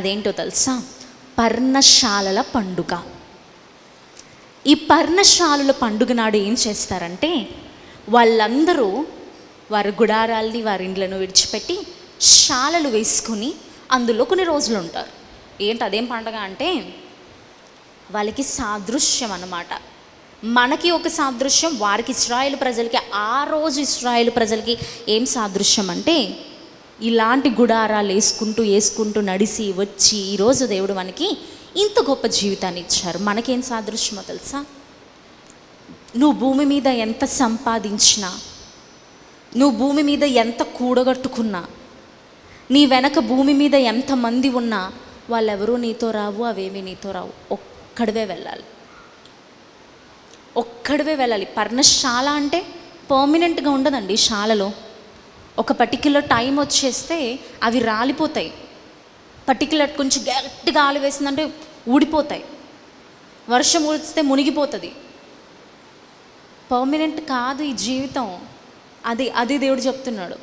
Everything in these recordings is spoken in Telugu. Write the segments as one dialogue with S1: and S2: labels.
S1: అదేంటో తెలుసా? పర్ణశాలల పండుగ. ఈ పర్ణశాలల పండుగ నాడు ఏం చేస్తారంటే, వాళ్ళందరూ వారి గుడారాల్ని, వారి ఇండ్లను విడిచిపెట్టి శాలలు వేసుకుని అందులో కొన్ని రోజులు ఉంటారు. ఏంటి అదేం పండుగ అంటే, వాళ్ళకి సాదృశ్యం అన్నమాట. మనకి ఒక సాదృశ్యం, వారికి ఇశ్రాయేలు ప్రజలకి, ఆ రోజు ఇశ్రాయేలు ప్రజలకి ఏం సాదృశ్యం అంటే, ఇలాంటి గుడారాలు వేసుకుంటూ నడిచి వచ్చి ఈరోజు దేవుడు మనకి ఇంత గొప్ప జీవితాన్ని ఇచ్చారు. మనకేం సాదృశ్యమో తెలుసా? నువ్వు భూమి మీద ఎంత సంపాదించినా, నువ్వు భూమి మీద ఎంత కూడగట్టుకున్నా, నీ వెనక భూమి మీద ఎంతమంది ఉన్నా వాళ్ళెవరూ నీతో రావు, అవేమీ నీతో రావు. ఒక్కడివే వెళ్ళాలి, ఒక్కడివే వెళ్ళాలి. పర్ణశాల అంటే పర్మనెంట్గా ఉండదండి. శాలలో ఒక పర్టిక్యులర్ టైం వచ్చేస్తే అవి రాలిపోతాయి. పర్టిక్యులర్ కొంచెం గట్టిగా గాలి వేసిందంటే ఊడిపోతాయి, వర్షం ఊడిస్తే మునిగిపోతుంది. పర్మనెంట్ కాదు ఈ జీవితం. అది దేవుడు చెప్తున్నాడు.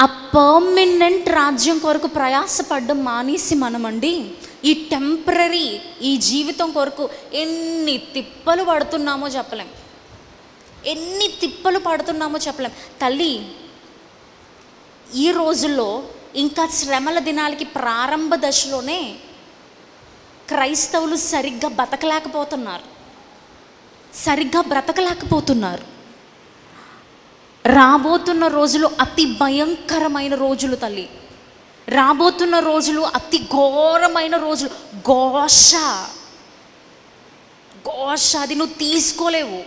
S1: ఆ పర్మనెంట్ రాజ్యం కొరకు ప్రయాసపడడం మానేసి మనమండి ఈ టెంపరరీ ఈ జీవితం కొరకు ఎన్ని తిప్పలు పడుతున్నామో చెప్పలేం, ఎన్ని తిప్పలు పడుతున్నామో చెప్పలేం. తల్లి, ఈ రోజుల్లో ఇంకా శ్రమల దినాలకి ప్రారంభ దశలోనే క్రైస్తవులు సరిగ్గా బ్రతకలేకపోతున్నారు. రాబోతున్న రోజులు అతి భయంకరమైన రోజులు తల్లి. రాబోతున్న రోజులు అతి ఘోరమైన రోజులు. ఘోష అది నువ్వు తీసుకోలేవు.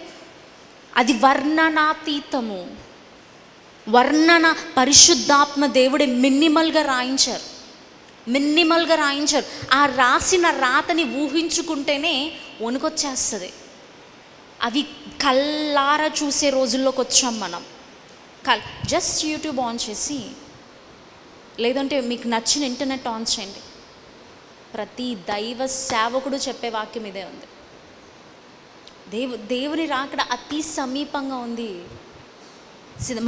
S1: అది వర్ణనాతీతము. పరిశుద్ధాత్మ దేవుడే మినిమల్గా రాయించారు. ఆ రాసిన రాతని ఊహించుకుంటేనే వణుకొచ్చేస్తుంది. అవి కళ్ళారా చూసే రోజుల్లోకి వచ్చాం మనం. జస్ట్ యూట్యూబ్ ఆన్ చేసి, లేదంటే మీకు నచ్చిన ఇంటర్నెట్ ఆన్ చేయండి. ప్రతి దైవ సేవకుడు చెప్పే వాక్యం ఇదే ఉంది. దేవుని రాకడ అతి సమీపంగా ఉంది.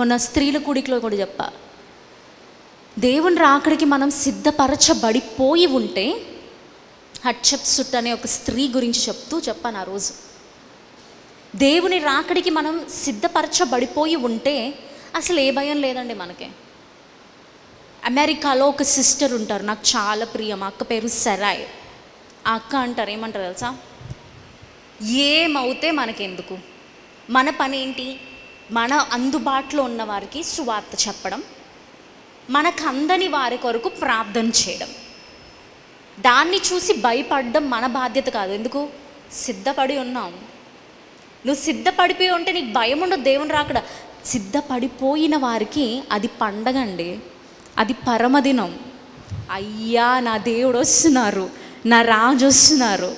S1: మొన్న స్త్రీల కూడికలో కూడా చెప్పా, దేవుని రాకడికి మనం సిద్ధపరచబడిపోయి ఉంటే, హట్షప్సుట్ అనే ఒక స్త్రీ గురించి చెప్పాను ఆ రోజు. దేవుని రాకడికి మనం సిద్ధపరచబడిపోయి ఉంటే అసలు ఏ భయం లేదండి మనకి. అమెరికాలో ఒక సిస్టర్ ఉంటారు, నాకు చాలా ప్రియం. ఆ అక్క పేరు సెరాయ్. ఆ అక్క అంటారు, ఏమంటారు తెలుసా? ఏమవుతే మనకెందుకు, మన పని ఏంటి? మన అందుబాటులో ఉన్న వారికి సువార్త చెప్పడం, మనకు అందని వారి కొరకు ప్రార్థన చేయడం. దాన్ని చూసి భయపడడం మన బాధ్యత కాదు. ఎందుకు? సిద్ధపడి ఉన్నాం. నువ్వు సిద్ధపడిపోయి ఉంటే నీకు భయం ఉండదు. దేవుని రాకడ సిద్ధపడిపోయిన వారికి అది పండగ అండి, అది పరమదినం. అయ్యా, నా దేవుడు వస్తున్నారు, నా రాజు వస్తున్నారు,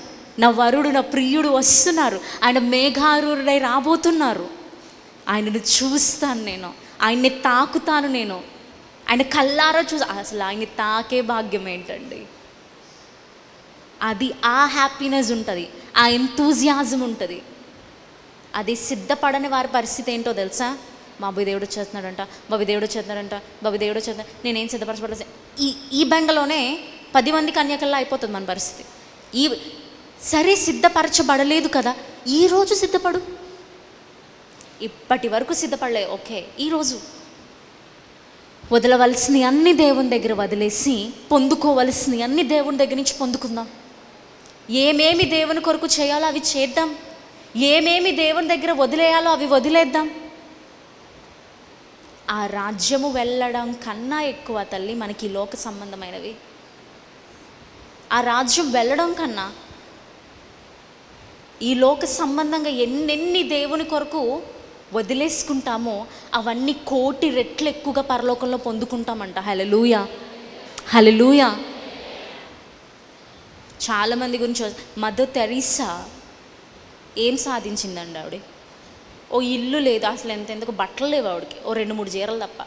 S1: నా వరుడు, నా ప్రియుడు వస్తున్నారు, ఆయన మేఘారూరుడై రాబోతున్నారు. ఆయనను చూస్తాను నేను, ఆయన్ని తాకుతాను నేను, ఆయన కల్లారా అసలు ఆయన్ని తాకే భాగ్యం ఏంటండి. అది ఆ హ్యాపీనెస్ ఉంటుంది, ఆ ఎంతూజియాజం ఉంటుంది. అది సిద్ధపడని వారి పరిస్థితి ఏంటో తెలుసా? బాబు దేవుడు వచ్చేస్తున్నాడంట, నేనేం సిద్ధపరచబడలేదు. ఈ బెంగలోనే 10 మంది కన్యకల్లా అయిపోతుంది మన పరిస్థితి. సరే, సిద్ధపరచబడలేదు కదా, ఈరోజు సిద్ధపడు. ఇప్పటి వరకు సిద్ధపడలే, ఓకే, ఈరోజు వదలవలసినవి అన్ని దేవుని దగ్గర వదిలేసి పొందుకోవలసినవి అన్ని దేవుని దగ్గర నుంచి పొందుకుందాం. ఏమేమి దేవుని కొరకు చేయాలో అవి చేద్దాం, ఏమేమి దేవుని దగ్గర వదిలేయాలో అవి వదిలేద్దాం. ఆ రాజ్యము వెళ్ళడం కన్నా ఎక్కువ తల్లి మనకి లోక సంబంధమైనవి. ఆ రాజ్యం వెళ్ళడం కన్నా ఈ లోక సంబంధంగా ఎన్నెన్ని దేవుని కొరకు వదిలేసుకుంటామో అవన్నీ 1,000,000 రెట్లు ఎక్కువగా పరలోకంలో పొందుకుంటామంట. హల్లెలూయా, హల్లెలూయా. చాలామంది గురించి మదర్ తెరీసా ఏం సాధించిందండి ఆవిడ? ఓ ఇల్లు లేదు, అసలు ఎంతెందుకు బట్టలు లేవు ఆవిడకి, ఓ 2-3 చీరలు తప్ప.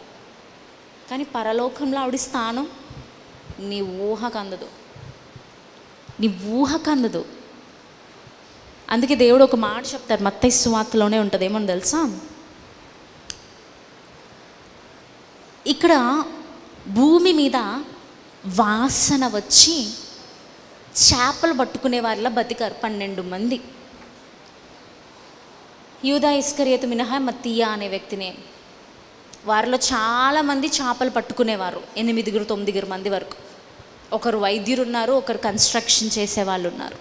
S1: కానీ పరలోకంలో ఆవిడ స్థానం నీ ఊహకందదు. అందుకే దేవుడు ఒక మాట చెప్తారు, మత్తయి సువార్తలోనే ఉంటుంది. ఏమని తెలుసా? ఇక్కడ భూమి మీద వాసన వచ్చి చేపలు పట్టుకునే వారిలా బతికారు 12 మంది. యూదా ఇస్కరియోతు మినహా మత్తీయ అనే వ్యక్తిని. వారిలో చాలామంది చేపలు పట్టుకునేవారు, 8-9 మంది వరకు. ఒకరు వైద్యులు ఉన్నారు, ఒకరు కన్స్ట్రక్షన్ చేసేవాళ్ళు ఉన్నారు,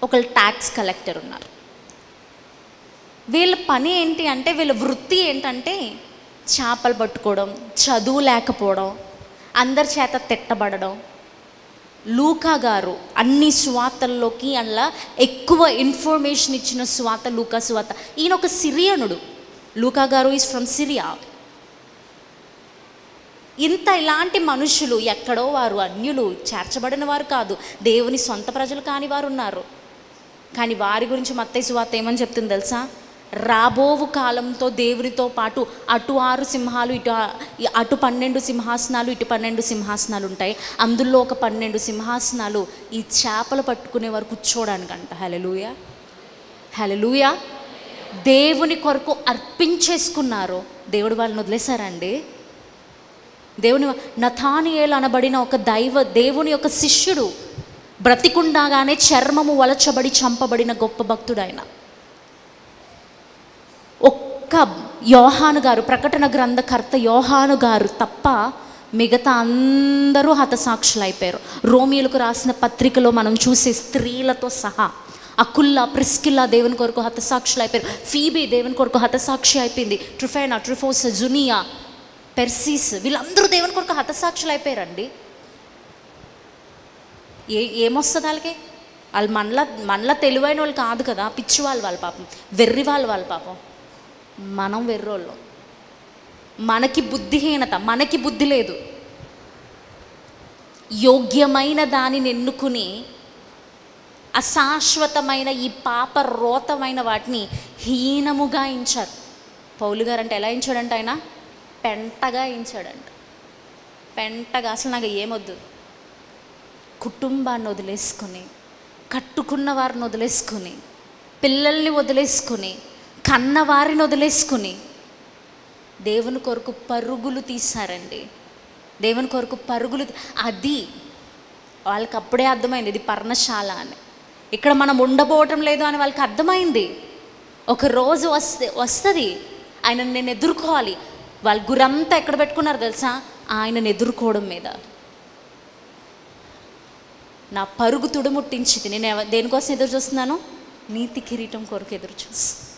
S1: ఒకరు ట్యాక్స్ కలెక్టర్ ఉన్నారు. వీళ్ళ పని ఏంటి అంటే, వీళ్ళ వృత్తి ఏంటంటే చేపలు పట్టుకోవడం, చదువు లేకపోవడం, అందరి చేత తిట్టబడడం. లూకా గారు అన్ని సువార్తల్లోకి అలా ఎక్కువ ఇన్ఫర్మేషన్ ఇచ్చిన సువార్త లూకా సువార్త. ఈయన ఒక సిరియనుడు. లూకా గారు ఈజ్ ఫ్రమ్ సిరియా. ఇలాంటి మనుషులు ఎక్కడో వారు, అన్యులు, చేర్చబడిన వారు కాదు, దేవుని సొంత ప్రజలు కాని వారు ఉన్నారు. కానీ వారి గురించి మత్తయి సువార్త ఏమని చెప్తుంది తెలుసా? రాబోవు కాలంతో దేవునితో పాటు అటు 6 సింహాలు, అటు 12 సింహాసనాలు, ఇటు 12 సింహాసనాలు ఉంటాయి. అందులో ఒక 12 సింహాసనాలు ఈ చేపలు పట్టుకునే వారు కూర్చోడానికంట. హల్లెలూయా, హల్లెలూయా. దేవుని కొరకు అర్పించేసుకున్నారు. దేవుడు వాళ్ళని వదిలేశారండి. నతానియేలు అనబడిన ఒక దేవుని యొక్క శిష్యుడు బ్రతికుండగానే చర్మము వలచబడి చంపబడిన గొప్ప భక్తుడు ఆయన. ఒక్క యోహాను గారు, ప్రకటన గ్రంథకర్త యోహాను గారు తప్ప మిగతా అందరూ హతసాక్షులు అయిపోయారు. రోమియోలకు రాసిన పత్రికలో మనం చూసే స్త్రీలతో సహా అకుల్లా, ప్రిస్కిల్లా దేవుని కొరకు హతసాక్షులు అయిపోయారు. ఫీబీ దేవుని కొరకు హతసాక్షి అయిపోయింది. ట్రిఫైనా, ట్రిఫోసా, జునియా, పెర్సిస్, వీళ్ళందరూ దేవుని కొరకు హతసాక్షులు అయిపోయారండి. ఏమొస్తుంది వాళ్ళకి? వాళ్ళు మనలా తెలివైన వాళ్ళు కాదు కదా, పిచ్చి వాళ్ళ పాపం, వెర్రి వాళ్ళ పాపం. మనం వెర్రోళ్ళం. మనకి బుద్ధిహీనత, మనకి బుద్ధి లేదు. యోగ్యమైన దానిని ఎన్నుకుని అశాశ్వతమైన ఈ పాప రోతమైన వాటిని హీనముగా ఎంచారు. పౌలు గారు అంటే ఎలా ఎంచాడంట? ఆయన పెంటగా ఎంచాడంట. పెంటగా. అసలు నాకు ఏమొద్దు, కుటుంబాన్ని వదిలేసుకొని, కట్టుకున్న వారిని వదిలేసుకొని, పిల్లల్ని వదిలేసుకొని, కన్నవారిని వదిలేసుకుని దేవుని కొరకు పరుగులు తీశారండి. దేవుని కొరకు పరుగులు. అది వాళ్ళకి అప్పుడే అర్థమైంది, ఇది పర్ణశాల అని. ఇక్కడ మనం ఉండబోవటం లేదు అని వాళ్ళకి అర్థమైంది. ఒక రోజు వస్తుంది, ఆయనను నేను ఎదుర్కోవాలి. వాళ్ళ గురంతా ఎక్కడ పెట్టుకున్నారు తెలుసా? ఆయనను ఎదుర్కోవడం మీద. నా పరుగు తుడుముట్టించింది. నేను దేనికోసం ఎదురు చూస్తున్నాను? నీతి కిరీటం కొరకు ఎదురు చూస్తాను.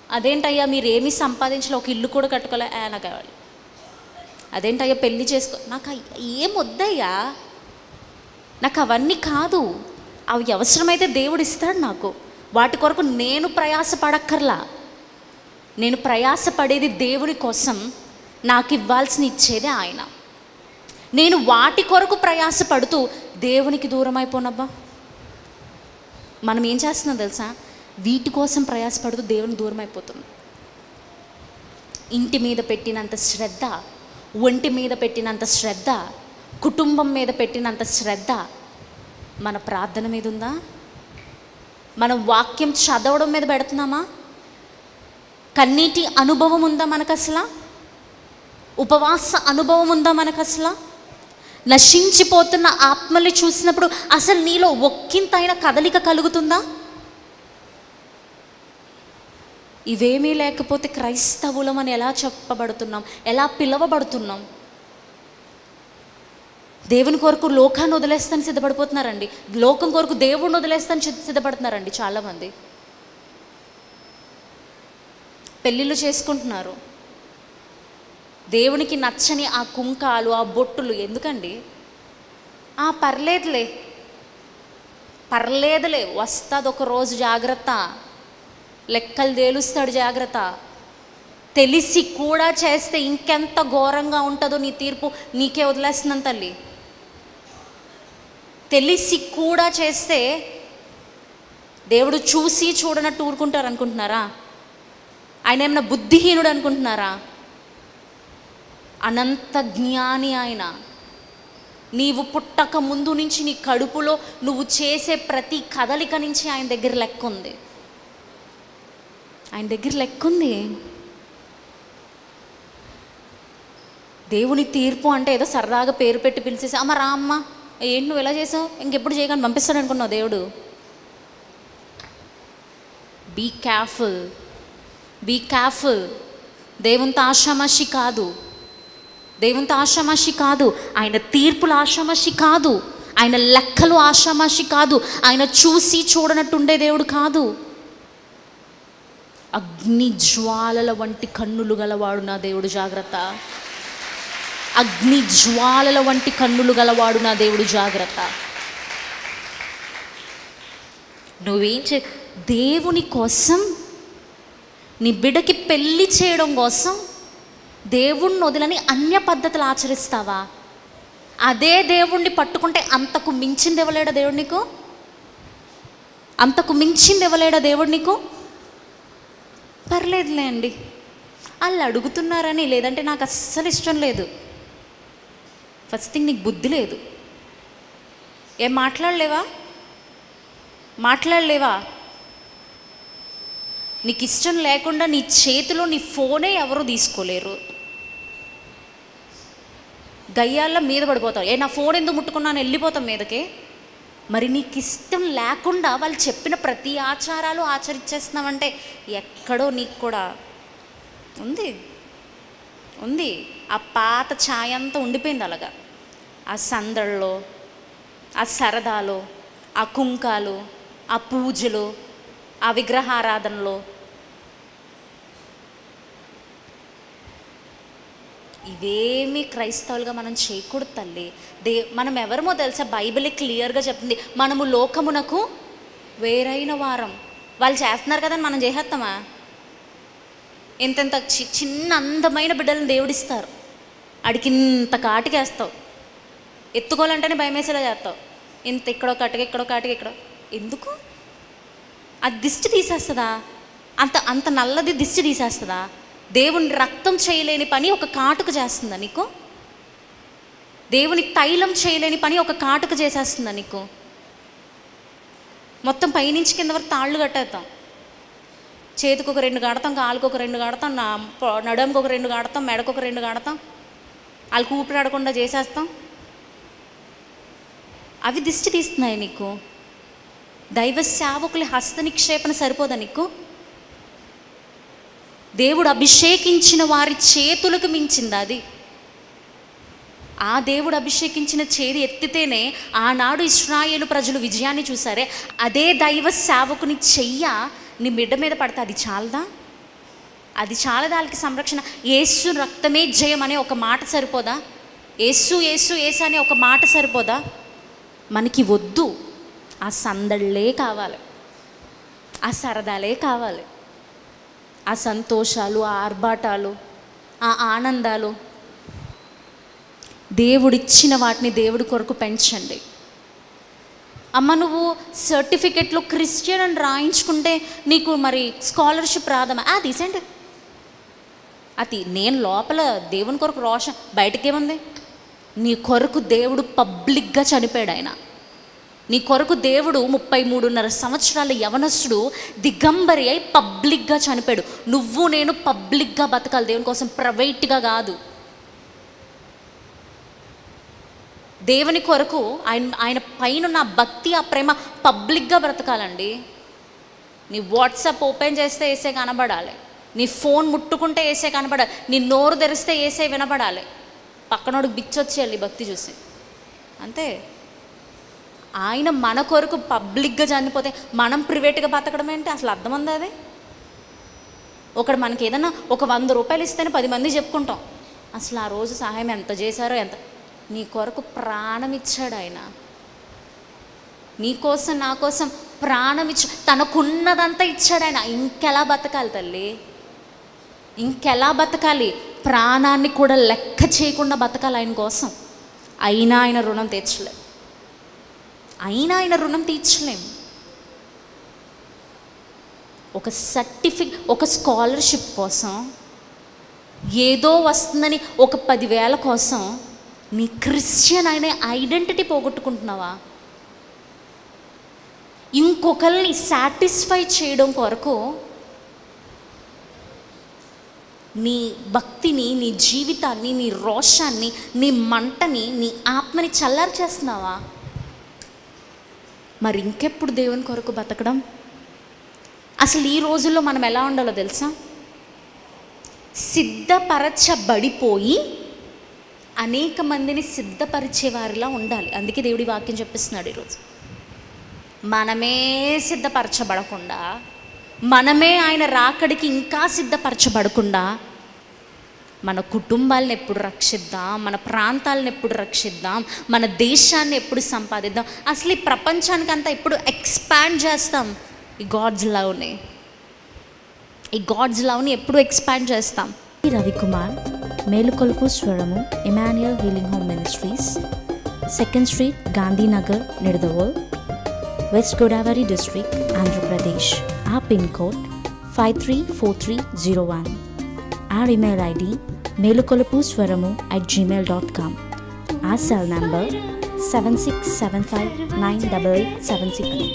S1: అదేంటయ్యా మీరు ఏమీ సంపాదించలే, ఒక ఇల్లు కూడా కట్టుకోలే, నాకు కావాలి. అదేంటయ్యా పెళ్ళి చేసుకో, నాకు ఏం వద్దయ్యా, నాకు అవన్నీ కాదు. అవి అవసరమైతే దేవుడు ఇస్తాడు నాకు. వాటి కొరకు నేను ప్రయాసపడక్కర్లా. నేను ప్రయాసపడేది దేవుని కోసం. నాకు ఇవ్వాల్సిన ఇచ్చేదే ఆయన. నేను వాటి కొరకు ప్రయాసపడుతూ దేవునికి దూరం అయిపోనబ్బా. మనం ఏం చేస్తున్నాం తెలుసా? వీటి కోసం ప్రయాసపడుతూ దేవుని దూరం అయిపోతుంది. ఇంటి మీద పెట్టినంత శ్రద్ధ, ఒంటి మీద పెట్టినంత శ్రద్ధ, కుటుంబం మీద పెట్టినంత శ్రద్ధ మన ప్రార్థన మీద ఉందా? మనం వాక్యం చదవడం మీద పెడుతున్నామా? కన్నీటి అనుభవం ఉందా మనకు అసలు? ఉపవాస అనుభవం ఉందా మనకు అసలు? నశించిపోతున్న ఆత్మల్ని చూసినప్పుడు అసలు నీలో ఒక్కింతైన కదలిక కలుగుతుందా? ఇవేమీ లేకపోతే క్రైస్తవులం అని ఎలా చెప్పబడుతున్నాం, ఎలా పిలవబడుతున్నాం? దేవుని కొరకు లోకాన్ని వదిలేస్తాను సిద్ధపడిపోతున్నారండి. లోకం కొరకు దేవుడిని వదిలేస్తాను సిద్ధపడుతున్నారండి చాలామంది. పెళ్ళిళ్ళు చేసుకుంటున్నారు. దేవునికి నచ్చని ఆ కుంకాలు, ఆ బొట్టులు ఎందుకండి? పర్లేదులే వస్తుంది ఒక రోజు, జాగ్రత్త, లెక్కలు తేలుస్తాడు జాగ్రత్త. తెలిసి కూడా చేస్తే ఇంకెంత ఘోరంగా ఉంటుందో నీ తీర్పు నీకే వదిలేస్తున్నాను తల్లి. తెలిసి కూడా చేస్తే దేవుడు చూసి చూడనట్టు ఊరుకుంటారు అనుకుంటున్నారా? ఆయన ఏమన్నా బుద్ధిహీనుడు అనుకుంటున్నారా? అనంత జ్ఞాని ఆయన. నీవు పుట్టక ముందు నుంచి నీ కడుపులో నువ్వు చేసే ప్రతి కదలిక నుంచి ఆయన దగ్గర లెక్క ఉంది. ఆయన దగ్గర లెక్క ఉంది. దేవుని తీర్పు అంటే ఏదో సరదాగా పేరు పెట్టి పిలిచేసి అమ్మ రా అమ్మ, ఏంటి నువ్వు ఎలా చేసావు, ఇంకెప్పుడు చేయగానే పంపిస్తాడు అనుకున్నావు దేవుడు. Be careful, be careful. దేవునితో ఆషామాషి కాదు, దేవునితో ఆషామాషి కాదు, ఆయన తీర్పులు ఆషామాషి కాదు, ఆయన లెక్కలు ఆషామాషి కాదు, ఆయన చూసి చూడనట్టు ఉండే దేవుడు కాదు. అగ్ని జ్వాలల వంటి కన్నులు గలవాడు నా దేవుడు, జాగ్రత్త. అగ్ని జ్వాలల వంటి కన్నులు గలవాడు నా దేవుడు, జాగ్రత్త. నువ్వేం దేవుని కోసం, నీ బిడ్డకి పెళ్ళి చేయడం కోసం దేవుణ్ణి వదిలని అన్య పద్ధతులు ఆచరిస్తావా? అదే దేవుణ్ణి పట్టుకుంటే అంతకు మించింది ఇవ్వలేడా దేవుడు నీకు? అంతకు మించింది ఇవ్వలేడా దేవుడు నీకు? పర్లేదులే అండి, వాళ్ళు అడుగుతున్నారని, లేదంటే నాకు అస్సలు ఇష్టం లేదు. ఫస్ట్ థింగ్, నీకు బుద్ధి లేదు. ఏం మాట్లాడలేవా? నీకు ఇష్టం లేకుండా నీ చేతిలో నీ ఫోనే ఎవరు తీసుకోలేరు. గయ్యాల్లో మీద పడిపోతావు, నా ఫోన్ ఎందుకు ముట్టుకున్నాను, వెళ్ళిపోతాం మీదకే. మరి నీకు ఇష్టం లేకుండా వాళ్ళు చెప్పిన ప్రతి ఆచారాలు ఆచరించేస్తున్నావంటే ఎక్కడో నీకు కూడా ఉంది. ఆ పాత ఛాయ అంతా ఉండిపోయింది అలాగా. ఆ సందడిలో, ఆ సరదాలో, ఆ కుంకాలు, ఆ పూజలు, ఆ విగ్రహారాధనలో. ఇవేమీ క్రైస్తవులుగా మనం చేయకూడదు తల్లి. మనం ఎవరమో తెలుసా? బైబిల్ క్లియర్గా చెప్తుంది, మనము లోకమునకు వేరైన వారం. వాళ్ళు చేస్తున్నారు కదా మనం చేసేస్తామా? ఇంత చిన్న అందమైన బిడ్డలను దేవుడిస్తారు, అడికి ఇంత కాటికేస్తావు, ఎత్తుకోవాలంటేనే భయం వేసేలా చేస్తావు. ఇంత ఇక్కడో కాటికి, ఇక్కడో కాటికి, ఇక్కడ ఎందుకు? అది దిష్టి తీసేస్తుందా? అంత నల్లది దిష్టి తీసేస్తుందా? దేవుని రక్తం చేయలేని పని ఒక కాటుక చేస్తుందా నీకు? దేవుని తైలం చేయలేని పని ఒక కాటుక చేసేస్తుందా నీకు? మొత్తం పైనుంచి కింద వరకు తాళ్ళు కట్టేస్తాం. చేతికి ఒక 2 కడతాం, కాలుకు ఒక 2 కడతాం, నడుముకు ఒక 2 కడతాం, మెడకు ఒక 2 కడతాం, వాళ్ళకి ఊపిరాడకుండా చేసేస్తాం. అవి దిష్టి తీస్తున్నాయి నీకు. దైవ సేవకుల హస్త నిక్షేపణ సరిపోదా నీకు? దేవుడు అభిషేకించిన వారి చేతులకు మించింది అది. ఆ దేవుడు అభిషేకించిన చేతి ఎత్తితేనే ఆనాడు ఇశ్రాయేలు ప్రజలు విజయాన్ని చూసారే, అదే దైవ సేవకుని చెయ్య నీ బిడ్డ మీద పడితే అది చాలదా? అది చాలదా? వాళ్ళకి సంరక్షణ. యేసు రక్తమే జయం అనే ఒక మాట సరిపోదా? యేసు యేసు యేసు అనే ఒక మాట సరిపోదా? మనకి వద్దు, ఆ సందళ్ళే కావాలి, ఆ సరదాలే కావాలి, ఆ సంతోషాలు, ఆ ఆర్భాటాలు, ఆ ఆనందాలు. దేవుడిచ్చిన వాటిని దేవుడి కొరకు పెంచండి. అమ్మ నువ్వు సర్టిఫికెట్లో క్రిస్టియన్ అని రాయించుకుంటే నీకు మరి స్కాలర్షిప్ రాదమ్మా? తీసేయండి. అది నేను లోపల దేవుని కొరకు రోషన్, బయటకేముంది? నీ కొరకు దేవుడు పబ్లిక్గా చనిపోయాడు. ఆయన నీ కొరకు దేవుడు 33.5 సంవత్సరాల యవనస్తుడు దిగంబరి అయి పబ్లిక్గా చనిపోయాడు. నువ్వు నేను పబ్లిక్గా బతకాలి దేవుని కోసం, ప్రైవేట్గా కాదు. దేవుని కొరకు ఆయన పైన నా భక్తి, ఆ ప్రేమ పబ్లిక్గా బ్రతకాలండి. నీ వాట్సాప్ ఓపెన్ చేస్తే ఏసే కనబడాలి, నీ ఫోన్ ముట్టుకుంటే ఏసే కనబడాలి, నీ నోరు తెరిస్తే ఏసే వినబడాలి. పక్కనోడికి బిచ్చొచ్చేయాలి భక్తి చూసి, అంతే. ఆయన మన కొరకు పబ్లిక్గా చనిపోతే మనం ప్రైవేట్గా బతకడం ఏంటి? అసలు అర్థం ఉందా అది? ఒకడు మనకి ఏదన్నా ఒక 100 రూపాయలు ఇస్తేనే 10 మంది చెప్పుకుంటాం. అసలు ఆ రోజు సహాయం ఎంత చేశారో, ఎంత. నీ కొరకు ప్రాణం ఇచ్చాడు ఆయన, నీ కోసం నా కోసం ప్రాణం తనకున్నదంతా ఇచ్చాడు ఆయన. ఇంకెలా బతకాలి తల్లి? ఇంకెలా బతకాలి? ప్రాణాన్ని కూడా లెక్క చేయకుండా బతకాలి ఆయన కోసం. అయినా ఆయన రుణం తీర్చలేం. ఒక సర్టిఫికేట్, ఒక స్కాలర్షిప్ కోసం, ఏదో వస్తుందని ఒక 10,000 కోసం నీ క్రిస్టియన్ అనే ఐడెంటిటీ పోగొట్టుకుంటున్నావా? ఇంకొకరిని సాటిస్ఫై చేయడం కొరకు నీ భక్తిని, నీ జీవితాన్ని, నీ రోషాన్ని, నీ మంటని, నీ ఆత్మని చల్లారు చేస్తున్నావా? మరి ఇంకెప్పుడు దేవుని కొరకు బతకడం? అసలు ఈ రోజుల్లో మనం ఎలా ఉండాలో తెలుసా? సిద్ధపరచబడిపోయి అనేక మందిని సిద్ధపరిచే వారిలా ఉండాలి. అందుకే దేవుడి వాక్యం చెప్పిస్తున్నాడు ఈరోజు. మనమే సిద్ధపరచబడకుండా, మనమే ఆయన రాకడికి ఇంకా సిద్ధపరచబడకుండా, మన కుటుంబాలను ఎప్పుడు రక్షిద్దాం, మన ప్రాంతాలను ఎప్పుడు రక్షిద్దాం, మన దేశాన్ని ఎప్పుడు సంపాదిద్దాం, అసలు ఈ ప్రపంచానికంతా ఎప్పుడు ఎక్స్పాండ్ చేస్తాం? ఈ గాడ్స్ లవ్ని ఎప్పుడు ఎక్స్పాండ్ చేస్తాం?
S2: రవికుమార్, మేలుకొలుపు స్వరము, Emmanuel healing home ministries, 2nd Street, Gandhinagar, Nidadavole, West Godavari district, Andhra Pradesh. Our pin code 534301. Our email ID melukolupuswaramu@gmail.com. Our cell number 7675988763.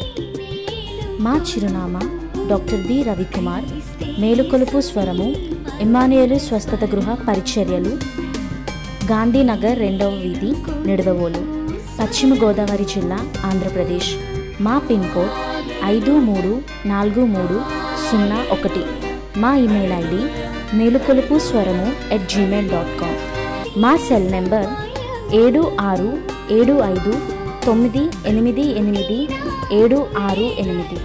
S2: మా చిరునామా డాక్టర్ బి రవికుమార్, మేలుకొలుపు స్వరము, ఇమ్మానుయేలు స్వస్థత గృహ పరిచర్యలు, గాంధీనగర్ 2వ వీధి, నిడదవోలు, పశ్చిమ గోదావరి జిల్లా, ఆంధ్రప్రదేశ్. మా పిన్ కోడ్ 534301. మా ఇమెయిల్ ఐడి melukolupuswaramu@gmail.com. మా సెల్ నెంబర్ 7675988768.